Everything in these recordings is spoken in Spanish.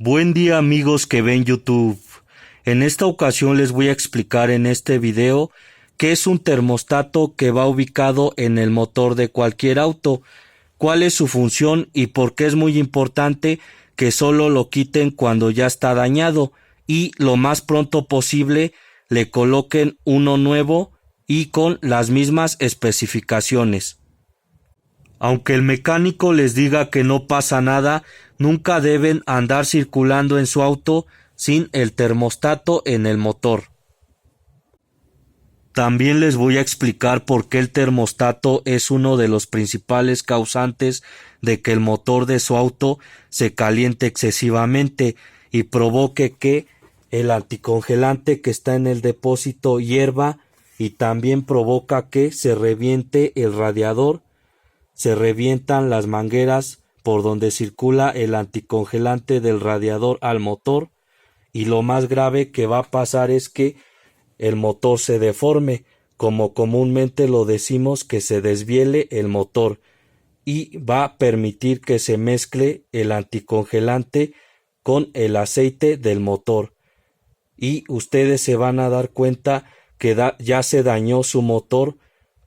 Buen día amigos que ven YouTube. En esta ocasión les voy a explicar en este video qué es un termostato que va ubicado en el motor de cualquier auto, cuál es su función y por qué es muy importante que solo lo quiten cuando ya está dañado y lo más pronto posible le coloquen uno nuevo y con las mismas especificaciones. Aunque el mecánico les diga que no pasa nada, nunca deben andar circulando en su auto sin el termostato en el motor. También les voy a explicar por qué el termostato es uno de los principales causantes de que el motor de su auto se caliente excesivamente y provoque que el anticongelante que está en el depósito hierva y también provoca que se reviente el radiador. Se revientan las mangueras por donde circula el anticongelante del radiador al motor y lo más grave que va a pasar es que el motor se deforme, como comúnmente lo decimos, que se desviele el motor y va a permitir que se mezcle el anticongelante con el aceite del motor y ustedes se van a dar cuenta que ya se dañó su motor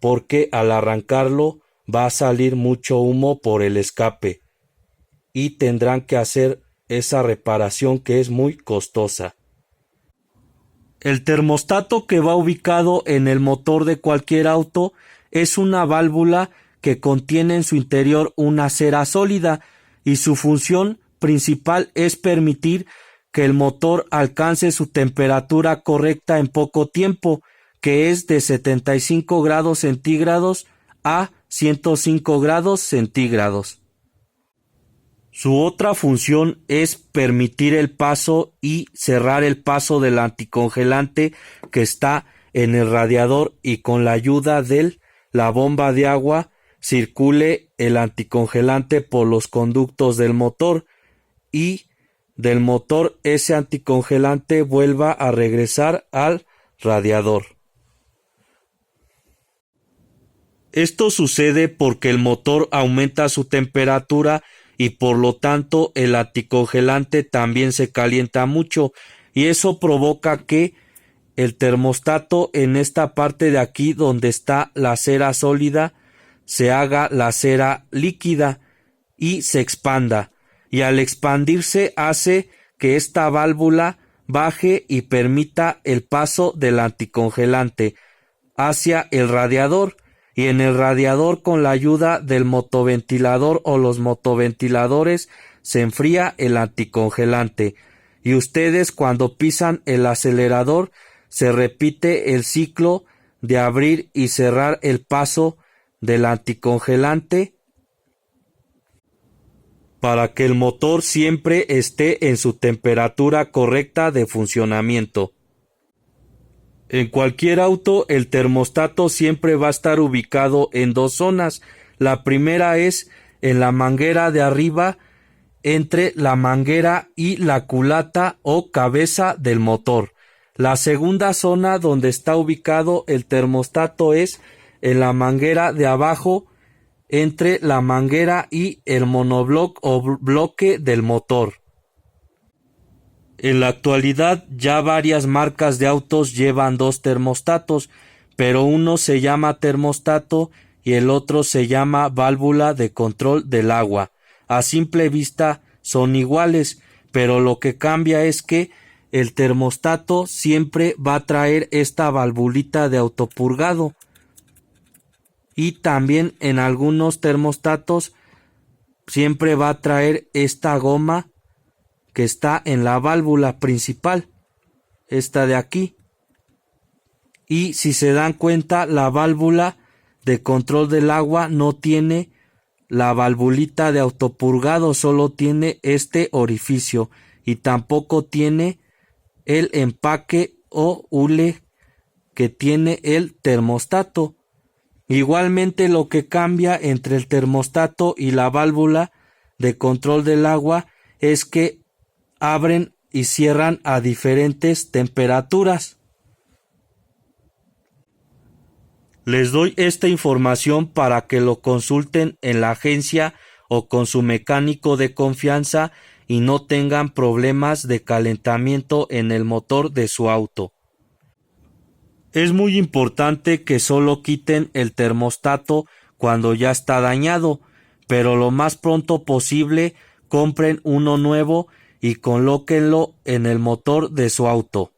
porque al arrancarlo va a salir mucho humo por el escape y tendrán que hacer esa reparación que es muy costosa. El termostato que va ubicado en el motor de cualquier auto es una válvula que contiene en su interior una cera sólida y su función principal es permitir que el motor alcance su temperatura correcta en poco tiempo, que es de 75 grados centígrados a 105 grados centígrados. Su otra función es permitir el paso y cerrar el paso del anticongelante que está en el radiador y con la ayuda de la bomba de agua circule el anticongelante por los conductos del motor y del motor ese anticongelante vuelva a regresar al radiador. Esto sucede porque el motor aumenta su temperatura y por lo tanto el anticongelante también se calienta mucho y eso provoca que el termostato en esta parte de aquí donde está la cera sólida se haga la cera líquida y se expanda y al expandirse hace que esta válvula baje y permita el paso del anticongelante hacia el radiador. Y en el radiador con la ayuda del motoventilador o los motoventiladores se enfría el anticongelante y ustedes cuando pisan el acelerador se repite el ciclo de abrir y cerrar el paso del anticongelante para que el motor siempre esté en su temperatura correcta de funcionamiento. En cualquier auto, el termostato siempre va a estar ubicado en dos zonas. La primera es en la manguera de arriba, entre la manguera y la culata o cabeza del motor. La segunda zona donde está ubicado el termostato es en la manguera de abajo, entre la manguera y el monobloc o bloque del motor. En la actualidad ya varias marcas de autos llevan dos termostatos, pero uno se llama termostato y el otro se llama válvula de control del agua. A simple vista son iguales, pero lo que cambia es que el termostato siempre va a traer esta valvulita de autopurgado y también en algunos termostatos siempre va a traer esta goma que está en la válvula principal, esta de aquí. Y si se dan cuenta, la válvula de control del agua no tiene la valvulita de autopurgado, solo tiene este orificio y tampoco tiene el empaque o hule que tiene el termostato. Igualmente lo que cambia entre el termostato y la válvula de control del agua es que abren y cierran a diferentes temperaturas. Les doy esta información para que lo consulten en la agencia o con su mecánico de confianza y no tengan problemas de calentamiento en el motor de su auto. Es muy importante que solo quiten el termostato cuando ya está dañado, pero lo más pronto posible compren uno nuevo y colóquenlo en el motor de su auto.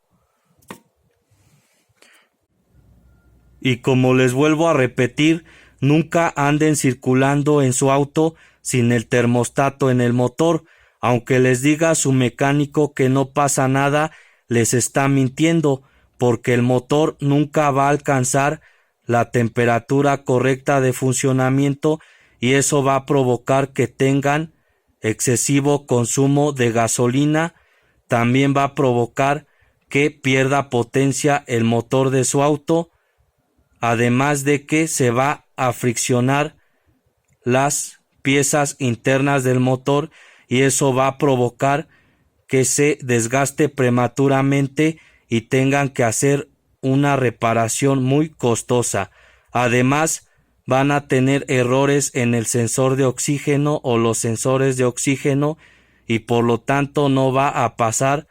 Y como les vuelvo a repetir, nunca anden circulando en su auto sin el termostato en el motor. Aunque les diga su mecánico que no pasa nada, les está mintiendo, porque el motor nunca va a alcanzar la temperatura correcta de funcionamiento y eso va a provocar que tengan excesivo consumo de gasolina. También va a provocar que pierda potencia el motor de su auto, además de que se va a friccionar las piezas internas del motor y eso va a provocar que se desgaste prematuramente y tengan que hacer una reparación muy costosa. Además, van a tener errores en el sensor de oxígeno o los sensores de oxígeno y por lo tanto no va a pasar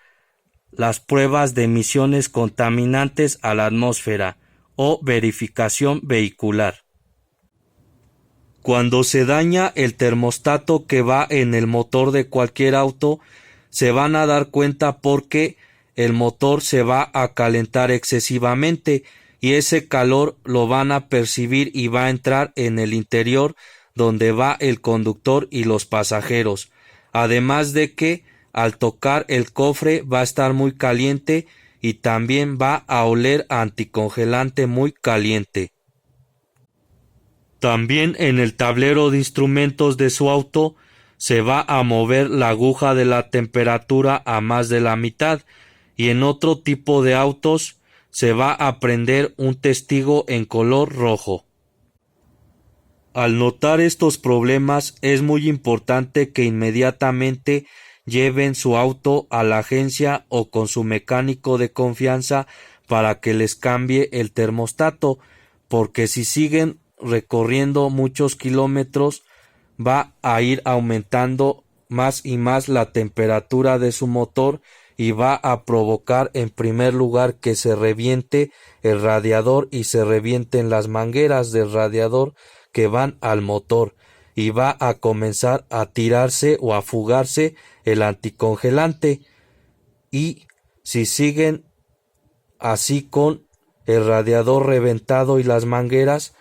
las pruebas de emisiones contaminantes a la atmósfera o verificación vehicular. Cuando se daña el termostato que va en el motor de cualquier auto, se van a dar cuenta porque el motor se va a calentar excesivamente y ese calor lo van a percibir y va a entrar en el interior donde va el conductor y los pasajeros. Además de que al tocar el cofre va a estar muy caliente y también va a oler a anticongelante muy caliente. También en el tablero de instrumentos de su auto se va a mover la aguja de la temperatura a más de la mitad y en otro tipo de autos se va a prender un testigo en color rojo. Al notar estos problemas es muy importante que inmediatamente lleven su auto a la agencia o con su mecánico de confianza para que les cambie el termostato, porque si siguen recorriendo muchos kilómetros va a ir aumentando más y más la temperatura de su motor y va a provocar en primer lugar que se reviente el radiador y se revienten las mangueras del radiador que van al motor y va a comenzar a tirarse o a fugarse el anticongelante y si siguen así con el radiador reventado y las mangueras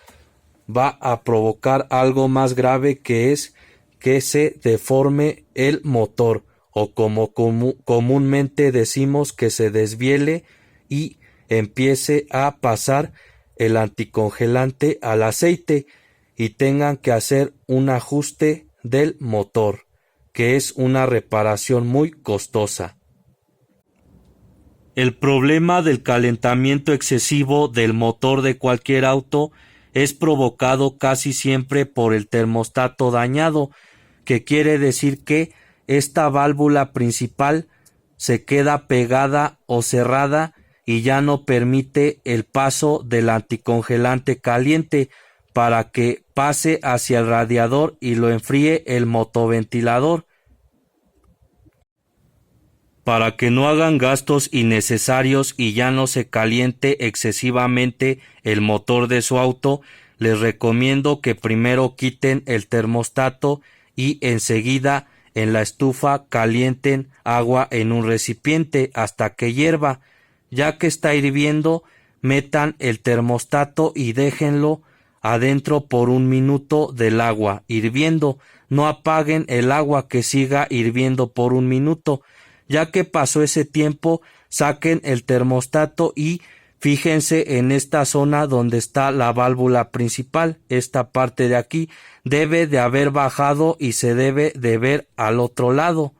va a provocar algo más grave que es que se deforme el motor o como comúnmente decimos que se desviele y empiece a pasar el anticongelante al aceite y tengan que hacer un ajuste del motor, que es una reparación muy costosa. El problema del calentamiento excesivo del motor de cualquier auto es provocado casi siempre por el termostato dañado, que quiere decir que esta válvula principal se queda pegada o cerrada y ya no permite el paso del anticongelante caliente para que pase hacia el radiador y lo enfríe el motoventilador. Para que no hagan gastos innecesarios y ya no se caliente excesivamente el motor de su auto, les recomiendo que primero quiten el termostato y enseguida en la estufa calienten agua en un recipiente hasta que hierva. Ya que está hirviendo, metan el termostato y déjenlo adentro por 1 minuto del agua hirviendo. No apaguen el agua, que siga hirviendo por 1 minuto. Ya que pasó ese tiempo, saquen el termostato y fíjense en esta zona donde está la válvula principal. Esta parte de aquí debe de haber bajado y se debe de ver al otro lado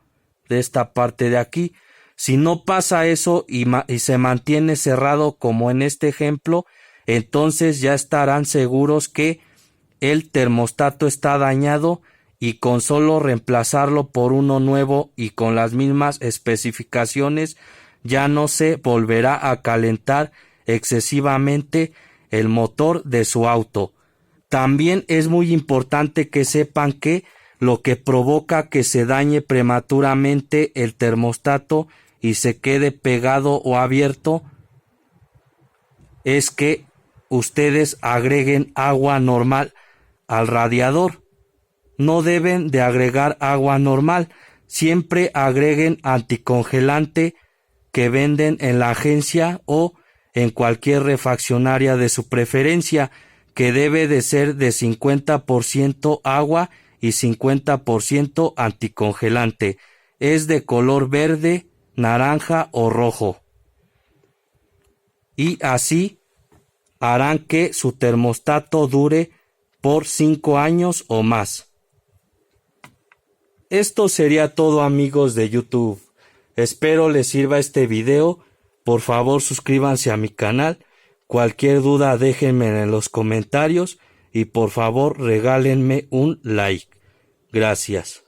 de esta parte de aquí. Si no pasa eso y se mantiene cerrado como en este ejemplo, entonces ya estarán seguros que el termostato está dañado y con solo reemplazarlo por uno nuevo y con las mismas especificaciones ya no se volverá a calentar excesivamente el motor de su auto. También es muy importante que sepan que lo que provoca que se dañe prematuramente el termostato y se quede pegado o abierto, es que ustedes agreguen agua normal al radiador. No deben de agregar agua normal, siempre agreguen anticongelante que venden en la agencia o en cualquier refaccionaria de su preferencia, que debe de ser de 50% agua y 50% anticongelante. Es de color verde, naranja o rojo. Y así harán que su termostato dure por 5 años o más. Esto sería todo, amigos de YouTube. Espero les sirva este video. Por favor, suscríbanse a mi canal. Cualquier duda déjenme en los comentarios y por favor regálenme un like. Gracias.